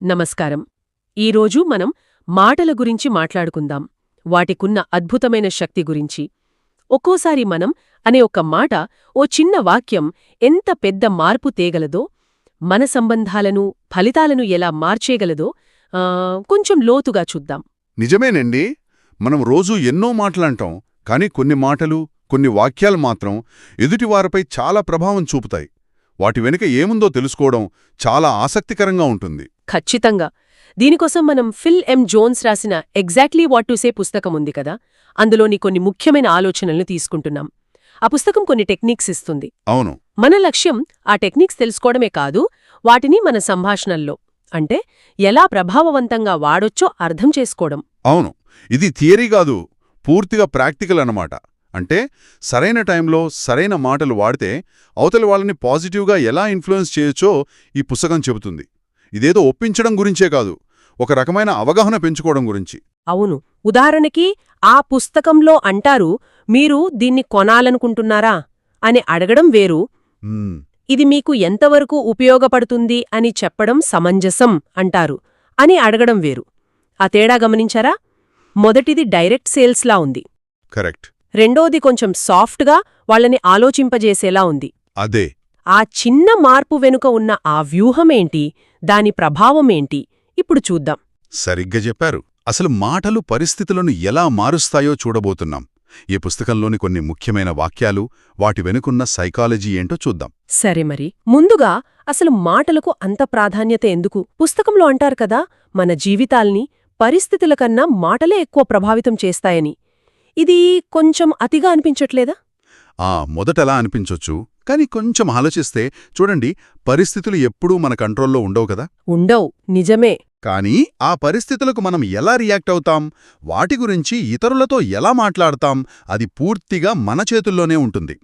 నమస్కారం. ఈరోజు మనం మాటల గురించి మాట్లాడుకుందాం, వాటికున్న అద్భుతమైన శక్తి గురించి. ఒక్కోసారి మనం అనే ఒక మాట, ఓ చిన్న వాక్యం ఎంత పెద్ద మార్పు తేగలదో, మన సంబంధాలను, ఫలితాలను ఎలా మార్చేయగలదో కొంచెం లోతుగా చూద్దాం. నిజమేనండి. మనం రోజూ ఎన్నో మాటలంటాం, కానీ కొన్ని మాటలు, కొన్ని వాక్యాలు మాత్రం ఎదుటివారిపై చాలా ప్రభావం చూపుతాయి. వాటి వెనుక ఏముందో తెలుసుకోవడం చాలా ఆసక్తికరంగా ఉంటుంది. ఖచ్చితంగా. దీనికోసం మనం ఫిల్ ఎం జోన్స్ రాసిన ఎగ్జాక్ట్లీ వాట్ టు సే పుస్తకం ఉంది కదా, అందులోని కొన్ని ముఖ్యమైన ఆలోచనలను తీసుకుంటున్నాం. ఆ పుస్తకం కొన్ని టెక్నిక్స్ ఇస్తుంది. అవును. మన లక్ష్యం ఆ టెక్నిక్స్ తెలుసుకోవడమే కాదు, వాటిని మన సంభాషణల్లో, అంటే ఎలా ప్రభావవంతంగా వాడొచ్చో అర్థం చేసుకోవడం. అవును, ఇది థియరీ కాదు, పూర్తిగా ప్రాక్టికల్ అన్నమాట. అంటే సరైన టైంలో సరైన మాటలు వాడితే అవతలి వాళ్ళని పాజిటివ్గా ఎలా ఇన్ఫ్లుయెన్స్ చేయొచ్చో ఈ పుస్తకం చెబుతుంది. ఇదేదో ఒప్పించడం గురించే కాదు, ఒక రకమైన అవగాహన పెంచుకోవడం గురించి. అవును. ఉదాహరణకి ఆ పుస్తకంలో అంటారు, మీరు దీన్ని కొనాలనుకుంటున్నారా అని అడగడం వేరు, ఇది మీకు ఎంతవరకు ఉపయోగపడుతుంది అని చెప్పడం సమంజసం అంటారు అని అడగడం వేరు. ఆ తేడా గమనించారా? మొదటిది డైరెక్ట్ సేల్స్లా ఉంది. కరెక్ట్. రెండోది కొంచెం సాఫ్ట్గా వాళ్ళని ఆలోచింపజేసేలా ఉంది. అదే. ఆ చిన్న మార్పు వెనుక ఉన్న ఆ వ్యూహమేంటి, దాని ప్రభావమేంటి, ఇప్పుడు చూద్దాం. సరిగ్గా చెప్పారు. అసలు మాటలు పరిస్థితులను ఎలా మారుస్తాయో చూడబోతున్నాం. ఈ పుస్తకంలోని కొన్ని ముఖ్యమైన వాక్యాలు, వాటి వెనుకున్న సైకాలజీ ఏంటో చూద్దాం. సరే మరి, ముందుగా అసలు మాటలకు అంత ప్రాధాన్యత ఎందుకు? పుస్తకంలో అంటారు కదా, మన జీవితాల్ని పరిస్థితుల కన్నా మాటలే ఎక్కువ ప్రభావితం చేస్తాయని. ఇది కొంచెం అతిగా అనిపించట్లేదా? మొదటలా అనిపించొచ్చు, కానీ కొంచెం ఆలోచిస్తే చూడండి, పరిస్థితులు ఎప్పుడూ మన కంట్రోల్లో ఉండవు కదా. ఉండవు, నిజమే. కానీ ఆ పరిస్థితులకు మనం ఎలా రియాక్ట్ అవుతాం, వాటి గురించి ఇతరులతో ఎలా మాట్లాడతాం, అది పూర్తిగా మన చేతుల్లోనే ఉంటుంది.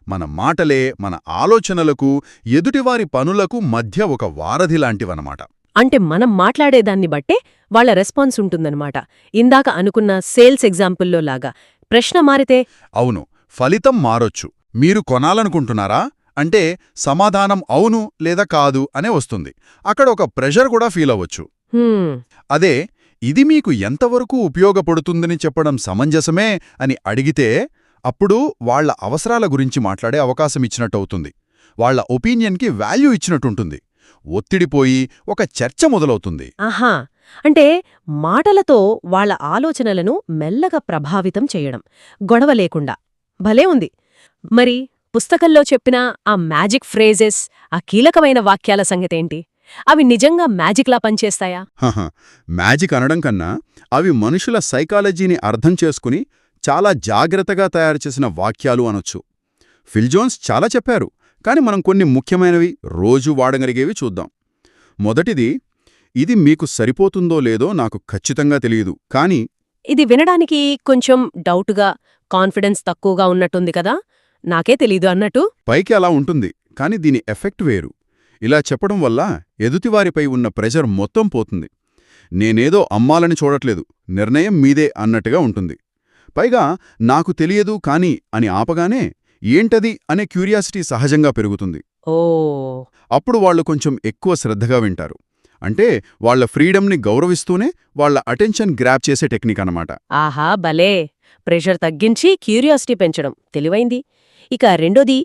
మన మాటలే మన ఆలోచనలకు, ఎదుటివారి పనులకు మధ్య ఒక వారధి లాంటివన్నమాట. అంటే మనం మాట్లాడేదాన్ని బట్టే వాళ్ల రెస్పాన్స్ ఉంటుందన్నమాట. ఇందాక అనుకున్న సేల్స్ ఎగ్జాంపుల్లో లాగా. ప్రశ్న మారితే? అవును, ఫలితం మారొచ్చు. మీరు కొనాలనుకుంటున్నారా అంటే సమాధానం అవును లేదా కాదు అనే వస్తుంది. అక్కడ ఒక ప్రెషర్ కూడా ఫీల్ అవ్వచ్చు. అదే ఇది మీకు ఎంతవరకు ఉపయోగపడుతుందని చెప్పడం సమంజసమే అని అడిగితే అప్పుడు వాళ్ల అవసరాల గురించి మాట్లాడే అవకాశమిచ్చినట్టవుతుంది. వాళ్ల ఒపీనియన్కి వాల్యూ ఇచ్చినట్టుంటుంది. ఒత్తిడిపోయి ఒక చర్చ మొదలవుతుంది. ఆహా, అంటే మాటలతో వాళ్ల ఆలోచనలను మెల్లగా ప్రభావితం చేయడం, గొడవ లేకుండా. భలే ఉంది. మరి పుస్తకంలో చెప్పిన ఆ మ్యాజిక్ ఫ్రేజెస్, ఆ కీలకమైన వాక్యాల సంగతేంటి? అవి నిజంగా మ్యాజిక్లా పనిచేస్తాయా? మ్యాజిక్ అనడం కన్నా అవి మనుషుల సైకాలజీని అర్థం చేసుకుని చాలా జాగ్రత్తగా తయారుచేసిన వాక్యాలు అనొచ్చు. ఫిల్ జోన్స్ చాలా చెప్పారు, కాని మనం కొన్ని ముఖ్యమైనవి రోజూ వాడగలిగేవి చూద్దాం. మొదటిది, ఇది మీకు సరిపోతుందో లేదో నాకు ఖచ్చితంగా తెలియదు, కానీ. ఇది వినడానికి కొంచెం డౌటుగా, కాన్ఫిడెన్స్ తక్కువగా ఉన్నట్టుంది కదా, నాకే తెలీదు అన్నట్టు. పైకి అలా ఉంటుంది, కాని దీని ఎఫెక్ట్ వేరు. ఇలా చెప్పడం వల్ల ఎదుటివారిపై ఉన్న ప్రెషర్ మొత్తం పోతుంది. నేనేదో అమ్మాలని చూడట్లేదు, నిర్ణయం మీదే అన్నట్టుగా ఉంటుంది. పైగా నాకు తెలియదు కానీ అని ఆపగానే ఏంటది అనే క్యూరియాసిటీ సహజంగా పెరుగుతుంది. అప్పుడు వాళ్లు కొంచెం ఎక్కువ శ్రద్ధగా వింటారు. అంటే వాళ్ల ఫ్రీడమ్ని గౌరవిస్తూనే వాళ్ల అటెన్షన్ గ్రాప్ చేసే టెక్నిక్ అన్నమాట. ఆహా, భలే. ప్రెషర్ తగ్గించి క్యూరియాసిటీ పెంచడం తెలివైంది. ఇక రెండోది,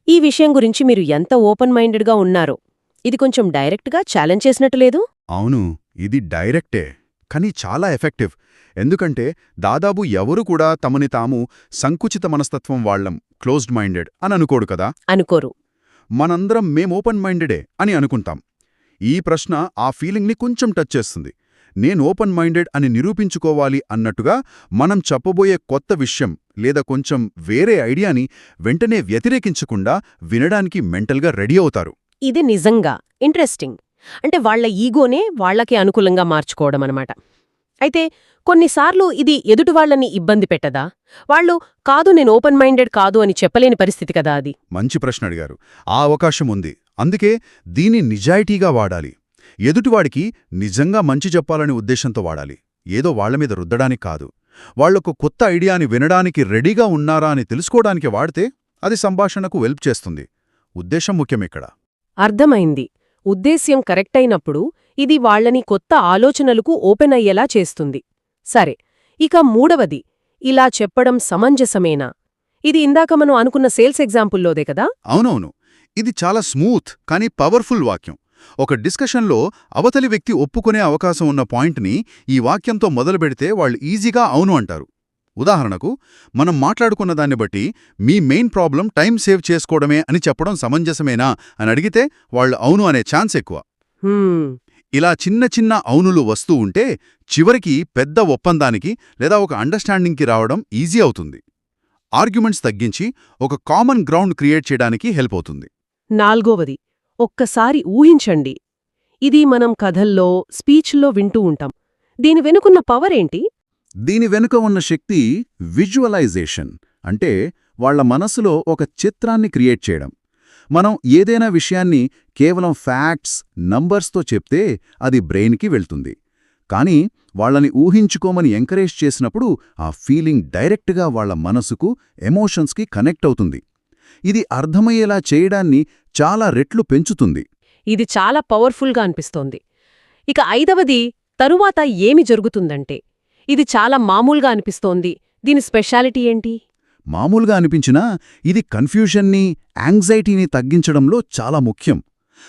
ఈ విషయం గురించి మీరు ఎంత ఓపెన్ మైండెడ్గా ఉన్నారో. ఇది కొంచెం డైరెక్ట్గా ఛాలెంజ్ చేసినట్టు లేదు? అవును, ఇది డైరెక్టే, కానీ చాలా ఎఫెక్టివ్. ఎందుకంటే దాదాపు ఎవరు కూడా తమని తాము సంకుచిత మనస్తత్వం వాళ్లం, క్లోజ్డ్ మైండెడ్ అని అనుకోడు కదా. అనుకోరు. మనందరం మేం ఓపెన్ మైండెడే అని అనుకుంటాం. ఈ ప్రశ్న ఆ ఫీలింగ్ని కొంచెం టచ్ చేస్తుంది. నేను ఓపెన్ మైండెడ్ అని నిరూపించుకోవాలి అన్నట్టుగా మనం చెప్పబోయే కొత్త విషయం లేదా కొంచెం వేరే ఐడియాని వెంటనే వ్యతిరేకించకుండా వినడానికి మెంటల్గా రెడీ అవుతారు. ఇది నిజంగా ఇంట్రెస్టింగ్. అంటే వాళ్ల ఈగోనే వాళ్లకి అనుకూలంగా మార్చుకోవడం అనమాట. అయితే కొన్నిసార్లు ఇది ఎదుటివాళ్లని ఇబ్బంది పెట్టదా? వాళ్ళు కాదు, నేను ఓపెన్ మైండెడ్ కాదు అని చెప్పలేని పరిస్థితి కదా అది. మంచి ప్రశ్న అడిగారు. ఆ అవకాశం ఉంది. అందుకే దీన్ని నిజాయితీగా వాడాలి. ఎదుటివాడికి నిజంగా మంచి చెప్పాలని ఉద్దేశంతో వాడాలి, ఏదో వాళ్లమీద రుద్దడానికి కాదు. వాళ్లకు కొత్త ఐడియాని వినడానికి రెడీగా ఉన్నారా అని తెలుసుకోవడానికి వాడితే అది సంభాషణకు వెల్ప్ చేస్తుంది. ఉద్దేశం ముఖ్యమిక్కడ. అర్థమైంది. ఉద్దేశ్యం కరెక్టైనప్పుడు ఇది వాళ్ళని కొత్త ఆలోచనలకు ఓపెన్ అయ్యేలా చేస్తుంది. సరే, ఇక మూడవది, ఇలా చెప్పడం సమంజసమేనా? ఇది ఇందాక మనం అనుకున్న సేల్స్ ఎగ్జాంపుల్లోదే కదా? అవునవును. ఇది చాలా స్మూత్ కానీ పవర్ఫుల్ వాక్యం. ఒక డిస్కషన్లో అవతలి వ్యక్తి ఒప్పుకునే అవకాశం ఉన్న పాయింట్ని ఈ వాక్యంతో మొదలుపెడితే వాళ్ళు ఈజీగా అవును అంటారు. ఉదాహరణకు, మనం మాట్లాడుకున్న దాన్ని బట్టి మీ మెయిన్ ప్రాబ్లం టైం సేవ్ చేసుకోవడమే అని చెప్పడం సమంజసమేనా అని అడిగితే వాళ్ళు అవును అనే ఛాన్స్ ఎక్కువ. ఇలా చిన్న చిన్న అవునులు వస్తూ ఉంటే చివరికి పెద్ద ఒప్పందానికి లేదా ఒక అండర్స్టాండింగ్కి రావడం ఈజీ అవుతుంది. ఆర్గ్యుమెంట్స్ తగ్గించి ఒక కామన్ గ్రౌండ్ క్రియేట్ చేయడానికి హెల్ప్ అవుతుంది. నాల్గోవది, ఒక్కసారి ఊహించండి. ఇది మనం కథల్లో, స్పీచ్ల్లో వింటూ ఉంటాం. దీని వెనుకున్న పవర్ ఏంటి? దీని వెనుక ఉన్న శక్తి విజువలైజేషన్, అంటే వాళ్ల మనసులో ఒక చిత్రాన్ని క్రియేట్ చేయడం. మనం ఏదైనా విషయాన్ని కేవలం ఫ్యాక్ట్స్, నంబర్స్తో చెప్తే అది బ్రెయిన్కి వెళ్తుంది. కానీ వాళ్ళని ఊహించుకోమని ఎంకరేజ్ చేసినప్పుడు ఆ ఫీలింగ్ డైరెక్ట్గా వాళ్ల మనసుకు, ఎమోషన్స్కి కనెక్ట్ అవుతుంది. ఇది అర్థమయ్యేలా చేయడాన్ని చాలా రెట్లు పెంచుతుంది. ఇది చాలా పవర్ఫుల్గా అనిపిస్తోంది. ఇక ఐదవది, తరువాత ఏమి జరుగుతుందంటే, ఇది చాలా మామూలుగా అనిపిస్తోంది. దీని స్పెషాలిటీ ఏంటి? మామూలుగా అనిపించినా ఇది కన్ఫ్యూషన్ని, యాంగ్జైటీని తగ్గించడంలో చాలా ముఖ్యం.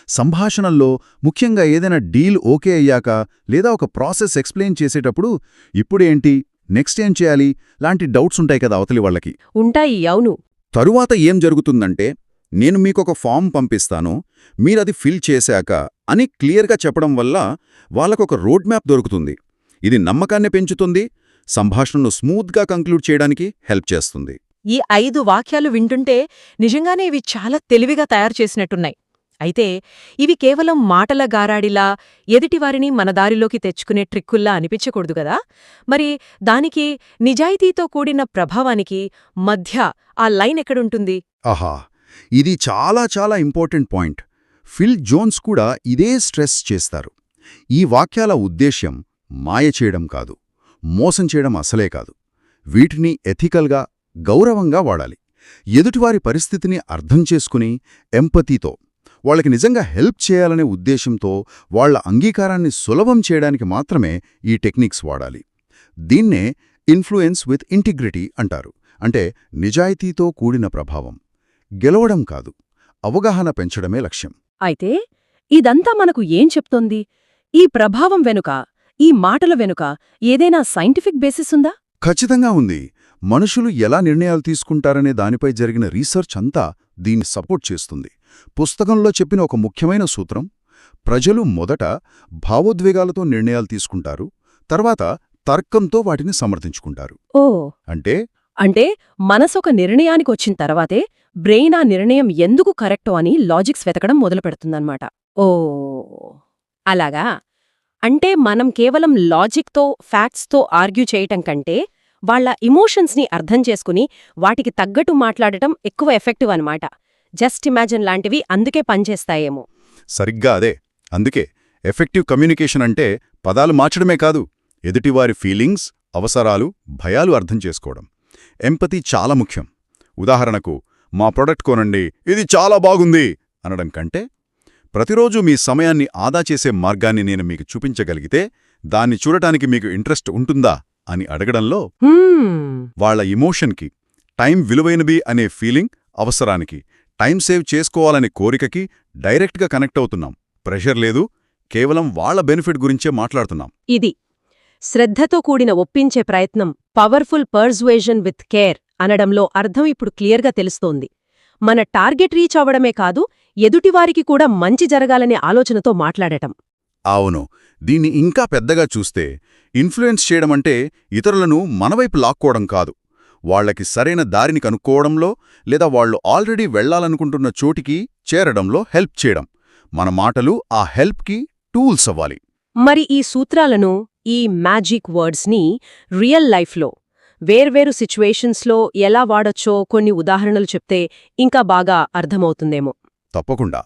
సంభాషణల్లో, ముఖ్యంగా ఏదైనా డీల్ ఓకే అయ్యాక లేదా ఒక ప్రాసెస్ ఎక్స్ప్లెయిన్ చేసేటప్పుడు ఇప్పుడేంటి, నెక్స్ట్ ఏం చేయాలి లాంటి డౌట్స్ ఉంటాయి కదా అవతలి వాళ్ళకి. ఉంటాయి, అవును. తరువాత ఏం జరుగుతుందంటే, నేను మీకొక ఫామ్ పంపిస్తాను, మీరది ఫిల్ చేశాక అని క్లియర్గా చెప్పడం వల్ల వాళ్ళకొక రోడ్ మ్యాప్ దొరుకుతుంది. ఇది నమ్మకాన్ని పెంచుతుంది, సంభాషణను స్మూత్గా కంక్లూడ్ చేయడానికి హెల్ప్ చేస్తుంది. ఈ 5 వాక్యాలు వింటుంటే నిజంగానే ఇవి చాలా తెలివిగా తయారు చేసినట్టున్నాయి. అయితే ఇవి కేవలం మాటల గారాడిలా, ఎదుటివారిని మన దారిలోకి తెచ్చుకునే ట్రిక్కుల్లా అనిపించకూడదు గదా? మరి దానికి, నిజాయితీతో కూడిన ప్రభావానికి మధ్య ఆ లైన్ ఎక్కడుంటుంది? ఆహా, ఇది చాలా చాలా ఇంపార్టెంట్ పాయింట్. ఫిల్ జోన్స్ కూడా ఇదే స్ట్రెస్ చేస్తారు. ఈ వాక్యాల ఉద్దేశ్యం మాయ చేయడం కాదు, మోసం చేయడం అసలే కాదు. వీటిని ఎథికల్గా, గౌరవంగా వాడాలి. ఎదుటివారి పరిస్థితిని అర్థం చేసుకుని, ఎంపతితో, వాళ్ళకి నిజంగా హెల్ప్ చేయాలనే ఉద్దేశంతో వాళ్ల అంగీకారాన్ని సులభం చేయడానికి మాత్రమే ఈ టెక్నిక్స్ వాడాలి. దీన్నే ఇన్ఫ్లుయెన్స్ విత్ ఇంటిగ్రిటీ అంటారు. అంటే నిజాయితీతో కూడిన ప్రభావం. గెలవడం కాదు, అవగాహన పెంచడమే లక్ష్యం. అయితే ఇదంతా మనకు ఏం చెప్తోంది? ఈ ప్రభావం వెనుక, ఈ మాటల వెనుక ఏదైనా సైంటిఫిక్ బేసిస్ ఉందా? ఖచ్చితంగా ఉంది. మనుషులు ఎలా నిర్ణయాలు తీసుకుంటారనే దానిపై జరిగిన రీసెర్చ్ అంతా దీన్ని సపోర్ట్ చేస్తుంది. పుస్తకంలో చెప్పిన ఒక ముఖ్యమైన సూత్రం, ప్రజలు మొదట భావోద్వేగాలతో నిర్ణయాలు తీసుకుంటారు, తర్వాత తర్కంతో వాటిని సమర్థించుకుంటారు. ఓ, అంటే మనసొక నిర్ణయానికొచ్చిన తర్వాతే బ్రెయిన్ ఆ నిర్ణయం ఎందుకు కరెక్టో అని లాజిక్స్ వెతకడం మొదలుపెడుతుందన్నమాట. ఓ, అలాగా. అంటే మనం కేవలం లాజిక్తో, ఫ్యాక్ట్స్తో ఆర్గ్యూ చేయటం కంటే వాళ్ల ఇమోషన్స్ని అర్థం చేసుకుని వాటికి తగ్గట్టు మాట్లాడటం ఎక్కువ ఎఫెక్టివ్ అన్నమాట. జస్ట్ ఇమాజిన్ లాంటివి అందుకే పనిచేస్తాయేమో. సరిగ్గా అదే. అందుకే ఎఫెక్టివ్ కమ్యూనికేషన్ అంటే పదాలు మార్చడమే కాదు, ఎదుటివారి ఫీలింగ్స్, అవసరాలు, భయాలు అర్థం చేసుకోవడం. ఎంపతి చాలా ముఖ్యం. ఉదాహరణకు, మా ప్రొడక్ట్ కొనండి, ఇది చాలా బాగుంది అనడం కంటే, ప్రతిరోజు మీ సమయాన్ని ఆదా చేసే మార్గాన్ని నేను మీకు చూపించగలిగితే దాన్ని చూడటానికి మీకు ఇంట్రెస్ట్ ఉంటుందా అని అడగడంలో వాళ్ల ఇమోషన్కి, టైం విలువైనది అనే ఫీలింగ్, అవసరానికి, టైం సేవ్ చేసుకోవాలనే కోరికకి డైరెక్ట్గా కనెక్ట్ అవుతున్నాం. ప్రెషర్ లేదు, కేవలం వాళ్ల బెనిఫిట్ గురించే మాట్లాడుతున్నాం. ఇది శ్రద్ధతో కూడిన ఒప్పించే ప్రయత్నం, పవర్ఫుల్ పర్సువేజన్ విత్ కేర్ అనడంలో అర్థం ఇప్పుడు క్లియర్గా తెలుస్తోంది. మన టార్గెట్ రీచ్ అవ్వడమే కాదు, ఎదుటివారికి కూడా మంచి జరగాలనే ఆలోచనతో మాట్లాడటం. అవును. దీన్ని ఇంకా పెద్దగా చూస్తే, ఇన్ఫ్లుయెన్స్ చేయడమంటే ఇతరులను మనవైపు లాక్కోవడం కాదు, వాళ్లకి సరైన దారిని కనుక్కోవడంలో లేదా వాళ్లు ఆల్రెడీ వెళ్లాలనుకుంటున్న చోటికి చేరడంలో హెల్ప్ చేయడం. మన మాటలు ఆ హెల్ప్కి టూల్స్ అవ్వాలి. మరి ఈ సూత్రాలను, ఈ మ్యాజిక్ వర్డ్స్ని రియల్ లైఫ్లో, వేర్వేరు సిచ్యువేషన్స్లో ఎలా వాడొచ్చో కొన్ని ఉదాహరణలు చెప్తే ఇంకా బాగా అర్థమవుతుందేమో. తప్పకుండా.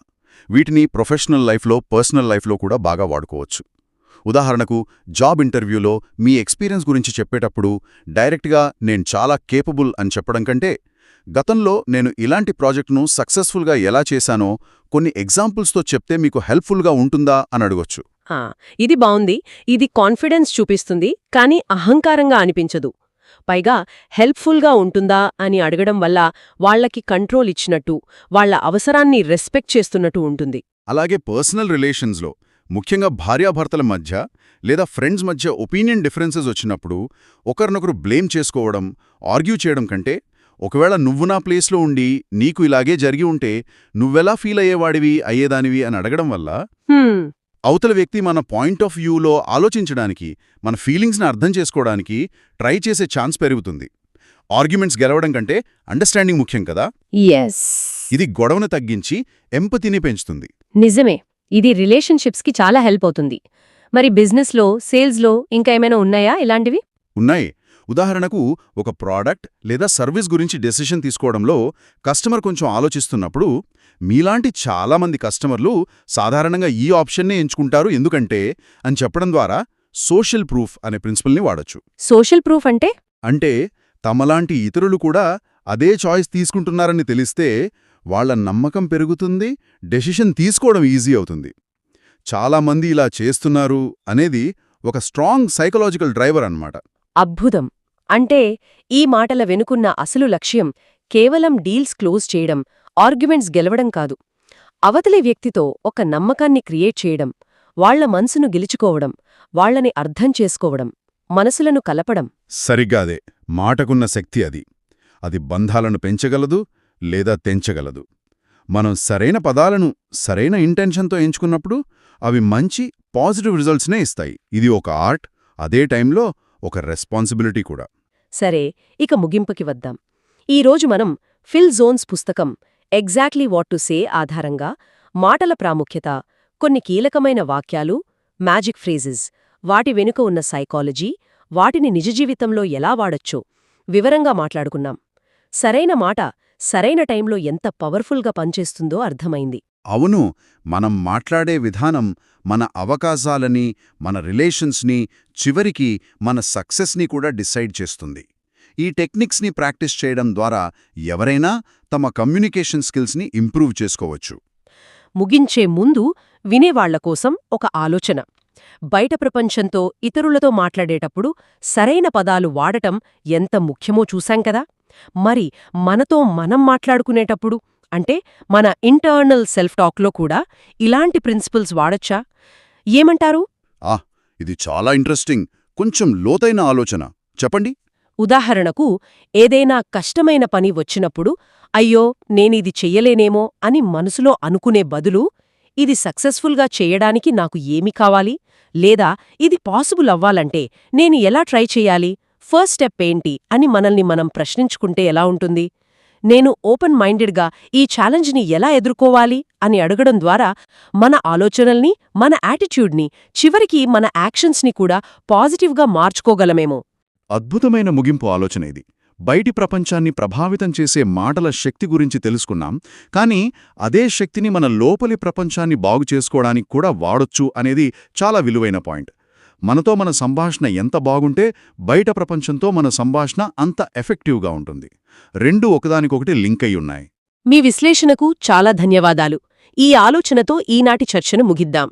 వీటిని ప్రొఫెషనల్ లైఫ్లో, పర్సనల్ లైఫ్లో కూడా బాగా వాడుకోవచ్చు. ఉదాహరణకు, జాబ్ ఇంటర్వ్యూలో మీ ఎక్స్పీరియన్స్ గురించి చెప్పేటప్పుడు డైరెక్ట్గా నేను చాలా కేపబుల్ అని చెప్పడం కంటే, గతంలో నేను ఇలాంటి ప్రాజెక్టును సక్సెస్ఫుల్గా ఎలా చేశానో కొన్ని ఎగ్జాంపుల్స్తో చెప్తే మీకు హెల్ప్ఫుల్గా ఉంటుందా అని అడగొచ్చు. ఇది బావుంది. ఇది కాన్ఫిడెన్స్ చూపిస్తుంది, కానీ అహంకారంగా అనిపించదు. పైగా హెల్ప్ఫుల్గా ఉంటుందా అని అడగడం వల్ల వాళ్లకి కంట్రోల్ ఇచ్చినట్టు, వాళ్ల అవసరాన్ని రెస్పెక్ట్ చేస్తున్నట్టు ఉంటుంది. అలాగే పర్సనల్ రిలేషన్స్లో, ముఖ్యంగా భార్యాభర్తల మధ్య లేదా ఫ్రెండ్స్ మధ్య ఒపీనియన్ డిఫరెన్సెస్ వచ్చినప్పుడు ఒకరినొకరు బ్లేమ్ చేసుకోవడం, ఆర్గ్యూ చేయడం కంటే, ఒకవేళ నువ్వు నా ప్లేస్లో ఉండి నీకు ఇలాగే జరిగి ఉంటే నువ్వెలా ఫీల్ అయ్యేదానివి అని అడగడం వల్ల అవతల వ్యక్తి మన పాయింట్ ఆఫ్ వ్యూలో ఆలోచించడానికి, మన ఫీలింగ్స్ని అర్థం చేసుకోవడానికి ట్రై చేసే ఛాన్స్ పెరుగుతుంది. ఆర్గ్యుమెంట్స్ గెలవడం కంటే అండర్స్టాండింగ్ ముఖ్యం కదా. ఇది గొడవను తగ్గించి ఎంపతిని పెంచుతుంది. నిజమే, ఇది రిలేషన్షిప్స్కి చాలా హెల్ప్ అవుతుంది. మరి బిజినెస్లో, సేల్స్లో ఇంకా ఏమైనా ఉన్నాయా ఇలాంటివి? ఉన్నాయి. ఉదాహరణకు, ఒక ప్రోడక్ట్ లేదా సర్వీస్ గురించి డెసిషన్ తీసుకోవడంలో కస్టమర్ కొంచెం ఆలోచిస్తున్నప్పుడు, మీలాంటి చాలామంది కస్టమర్లు సాధారణంగా ఈ ఆప్షన్నే ఎంచుకుంటారు ఎందుకంటే అని చెప్పడం ద్వారా సోషల్ ప్రూఫ్ అనే ప్రిన్సిపల్ని వాడొచ్చు. సోషల్ ప్రూఫ్ అంటే? అంటే తమలాంటి ఇతరులు కూడా అదే చాయిస్ తీసుకుంటున్నారని తెలిస్తే వాళ్ల నమ్మకం పెరుగుతుంది, డెసిషన్ తీసుకోవడం ఈజీ అవుతుంది. చాలామంది ఇలా చేస్తున్నారు అనేది ఒక స్ట్రాంగ్ సైకలాజికల్ డ్రైవర్ అన్నమాట. అద్భుతం. అంటే ఈ మాటల వెనుకున్న అసలు లక్ష్యం కేవలం డీల్స్ క్లోజ్ చేయడం, ఆర్గ్యుమెంట్స్ గెలవడం కాదు. అవతలి వ్యక్తితో ఒక నమ్మకాన్ని క్రియేట్ చేయడం, వాళ్ల మనసును గెలుచుకోవడం, వాళ్లని అర్థం చేసుకోవడం, మనసులను కలపడం. సరిగ్గా అదే మాటకున్న శక్తి అది. అది బంధాలను పెంచగలదు లేదా తెంచగలదు. మనం సరైన పదాలను సరైన ఇంటెన్షన్తో ఎంచుకున్నప్పుడు అవి మంచి పాజిటివ్ రిజల్ట్స్నే ఇస్తాయి. ఇది ఒక ఆర్ట్, అదే టైంలో ఒక రెస్పాన్సిబిలిటీ కూడా. సరే, ఇక ముగింపుకి వద్దాం. ఈరోజు మనం ఫిల్ జోన్స్ పుస్తకం ఎగ్జాక్ట్లీ వాట్ టు సే ఆధారంగా మాటల ప్రాముఖ్యత, కొన్ని కీలకమైన వాక్యాలు, మ్యాజిక్ ఫ్రేజెస్, వాటి వెనుక ఉన్న సైకాలజీ, వాటిని నిజ జీవితంలో ఎలా వాడొచ్చో వివరంగా మాట్లాడుకున్నాం. సరైన మాట సరైన టైంలో ఎంత పవర్ఫుల్గా పనిచేస్తుందో అర్థమైంది. అవును, మనం మాట్లాడే విధానం మన అవకాశాలని, మన రిలేషన్స్ని, చివరికి మన సక్సెస్ని కూడా డిసైడ్ చేస్తుంది. ఈ టెక్నిక్స్ని ప్రాక్టీస్ చేయడం ద్వారా ఎవరైనా తమ కమ్యూనికేషన్ స్కిల్స్ని ఇంప్రూవ్ చేసుకోవచ్చు. ముగించే ముందు వినేవాళ్ల కోసం ఒక ఆలోచన. బయట ప్రపంచంతో, ఇతరులతో మాట్లాడేటప్పుడు సరైన పదాలు వాడటం ఎంత ముఖ్యమో చూశాం కదా. మరి మనతో మనం మాట్లాడుకునేటప్పుడు, అంటే మన ఇంటర్నల్ సెల్ఫ్ టాక్లో కూడా ఇలాంటి ప్రిన్సిపల్స్ వాడొచ్చా? ఏమంటారు? ఇది చాలా ఇంట్రెస్టింగ్, కొంచెం లోతైన ఆలోచన. చెప్పండి. ఉదాహరణకు, ఏదైనా కష్టమైన పని వచ్చినప్పుడు అయ్యో నేనిది చెయ్యలేనేమో అని మనసులో అనుకునే బదులు, ఇది సక్సెస్ఫుల్గా చేయడానికి నాకు ఏమి కావాలి, లేదా ఇది పాసిబుల్ అవ్వాలంటే నేను ఎలా ట్రై చెయ్యాలి, ఫస్ట్ స్టెప్ ఏంటి అని మనల్ని మనం ప్రశ్నించుకుంటే ఎలా ఉంటుంది? నేను ఓపెన్ మైండెడ్గా ఈ ఛాలెంజ్ని ఎలా ఎదుర్కోవాలి అని అడగడం ద్వారా మన ఆలోచనల్ని, మన యాటిట్యూడ్ని, చివరికి మన యాక్షన్స్ని కూడా పాజిటివ్గా మార్చుకోగలమేమో. అద్భుతమైన ముగింపు ఆలోచన ఇది. బయటి ప్రపంచాన్ని ప్రభావితం చేసే మాటల శక్తి గురించి తెలుసుకున్నాం, కానీ అదే శక్తిని మన లోపలి ప్రపంచాన్ని బాగు చేసుకోవడానికి కూడా వాడొచ్చు అనేది చాలా విలువైన పాయింట్. మనతో మన సంభాషణ ఎంత బాగుంటే బయట ప్రపంచంతో మన సంభాషణ అంత ఎఫెక్టివ్గా ఉంటుంది. రెండూ ఒకదానికొకటి లింక్ అయి ఉన్నాయి. మీ విశ్లేషణకు చాలా ధన్యవాదాలు. ఈ ఆలోచనతో ఈనాటి చర్చను ముగిద్దాం.